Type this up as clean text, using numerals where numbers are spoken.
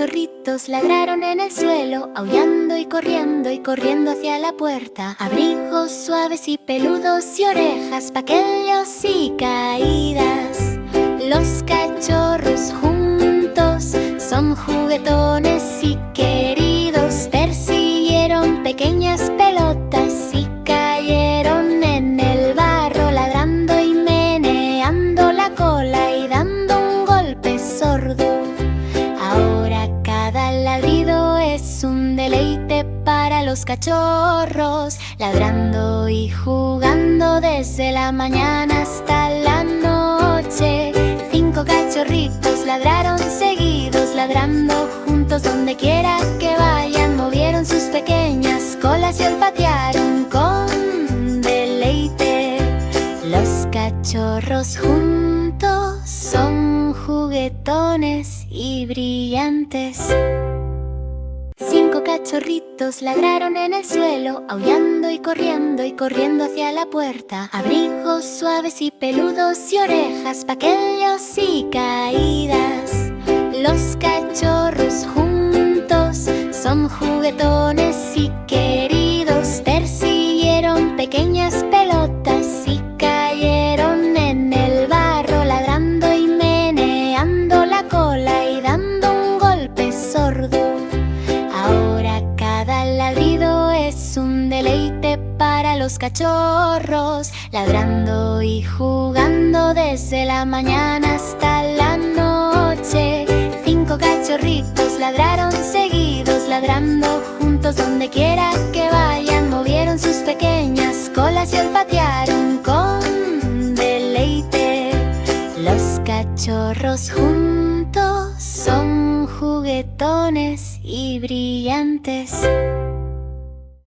cachorritos ladraron en el suelo, aullando y corriendo hacia la puerta. Abrigos suaves y peludos y orejas pequeños y caídas. Los cachorros juntos son juguetones y queridos. Persiguieron pequeñas pelotas y cayeron en el barro, ladrando y meneando la cola y dando un golpe sordo. Ahora cada ladrido es un deleite para los cachorros, ladrando y jugando desde la mañana hasta la noche. 5 cachorritos ladraron seguidos, ladrando juntos donde quiera que vayan. Movieron sus pequeñas colas y olfatearon con deleite. Los cachorros juntos son juguetones y brillantes. 5 cachorritos ladraron en el suelo, aullando y corriendo hacia la puerta. Abrigos suaves y peludos y orejas pequeños y caídas. Los cachorros juntos son juguetones y queridos. Persiguieron pequeñas pelotas y cayeron en el barro, ladrando y meneando la cola y dando un golpe sordo. Ahora cada ladrido es un deleite para los cachorros, ladrando y jugando desde la mañana hasta la noche. 5 cachorritos ladraron seguidos, ladrando juntos donde quiera que vayan. Movieron sus pequeñas colas y olfatearon con deleite. Los cachorros juntos son juguetones y brillantes.